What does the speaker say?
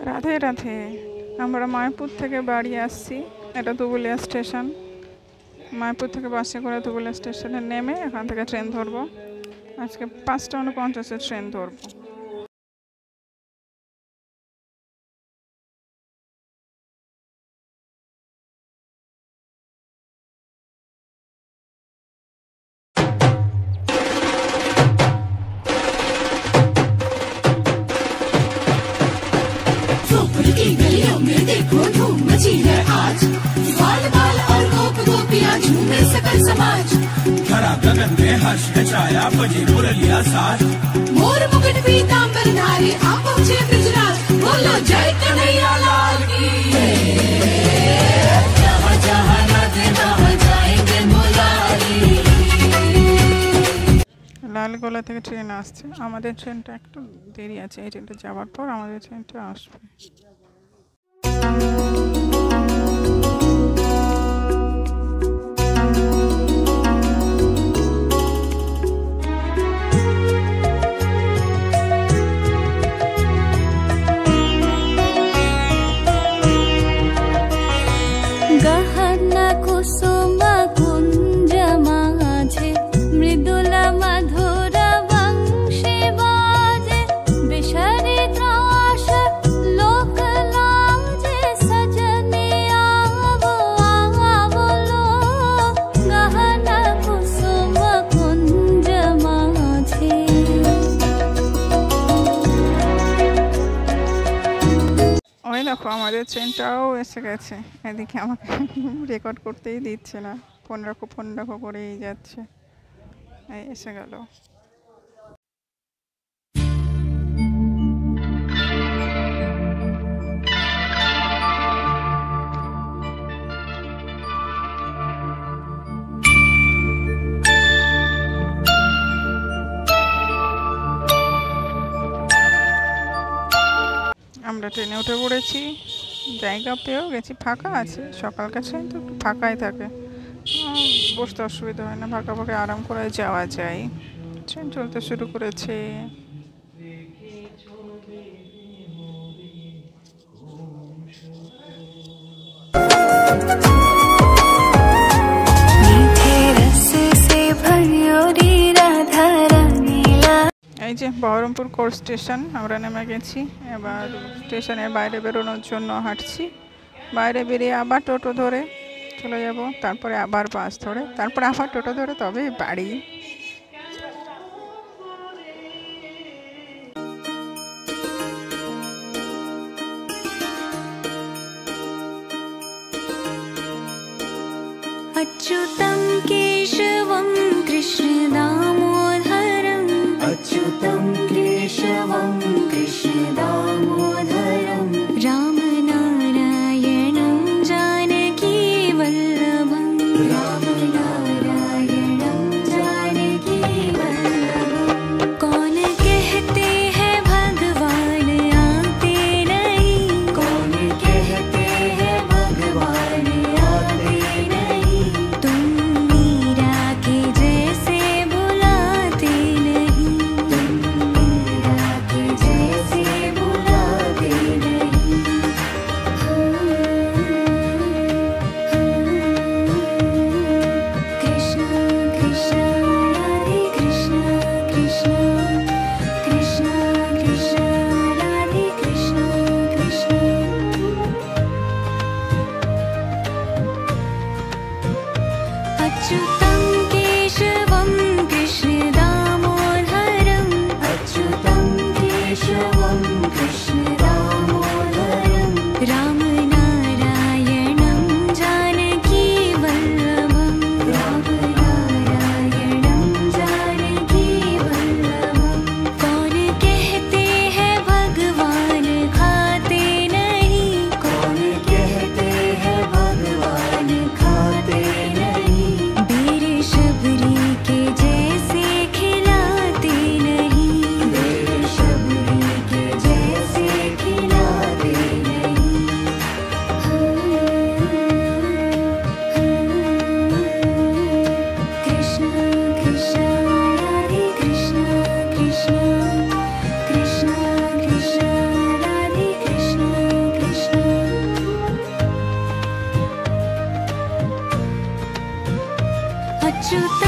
রাধে রাধে। আমরা মায়াপুর থেকে বাড়ি আসছি। এটা দুবুলিয়া স্টেশন। মায়াপুর থেকে বাসে করে দুবুলিয়া স্টেশনে নেমে এখান থেকে ট্রেন ধরবো। আজকে 5:49 ট্রেন ধরবো। गलियों में देखो धूम मची है आज, बाल बाल और गोप गोपियां झूमे सकल समाज। धरा गगन में हर्ष है छाया बजी मुरलिया साज, मोर मुकुट पीतांबर धारी आप पहुंचे ब्रजराज। बोलो जय कन्हैया लाल की। जहाँ जहाँ राधे वहाँ जाएंगे मुरारी। লালগোলা থেকে ট্রেন আসছে। আমাদের ট্রেনটা একটু দেরি আছে। এই ট্রেনটা যাওয়ার পর আমাদের ট্রেনটা আসবে। गहना कुसुम कुंज माझे मृदुला मधुर वंशी बाजे विषरी त्रास लोक लाजे सजने आवो आवलो गहना कुसुम कुंज माझे। ওই দেখো আমাদের ট্রেনটাও এসে গেছে। এদিকে আমাকে রেকর্ড করতেই দিচ্ছে না, ফোন রাখো করেই যাচ্ছে। এই এসে গেল। আমরা ট্রেনে উঠে পড়েছি। জায়গা পেয়েও গেছি, ফাঁকা আছে। সকালকার ট্রেন তো একটু ফাঁকাই থাকে, বসতে অসুবিধা হয় না, ফাঁকা ফাঁকা আরাম করে যাওয়া যায়। ট্রেন চলতে শুরু করেছে। এই যে বহরমপুর কোর স্টেশন আমরা নেমে গেছি। এবার স্টেশনের বাইরে বেরোনোর জন্য হাঁটছি। বাইরে বেরিয়ে আবার টোটো ধরে চলে যাব, তারপরে আবার বাস ধরে, তারপরে আবার টোটো ধরে, তবে বাড়ি। अच्युतं केशवं कृष्णदामोदरम् अच्युतं केशवं कृष्णदामोदरं रामनारायणं जानकीवल्लभं रामनारायणं जानकीवल्लभं। कौन कहते हैं भगवान आते नहीं, कौन कहते हैं भगवान आते नहीं, तुम मीरा के जैसे अच्युत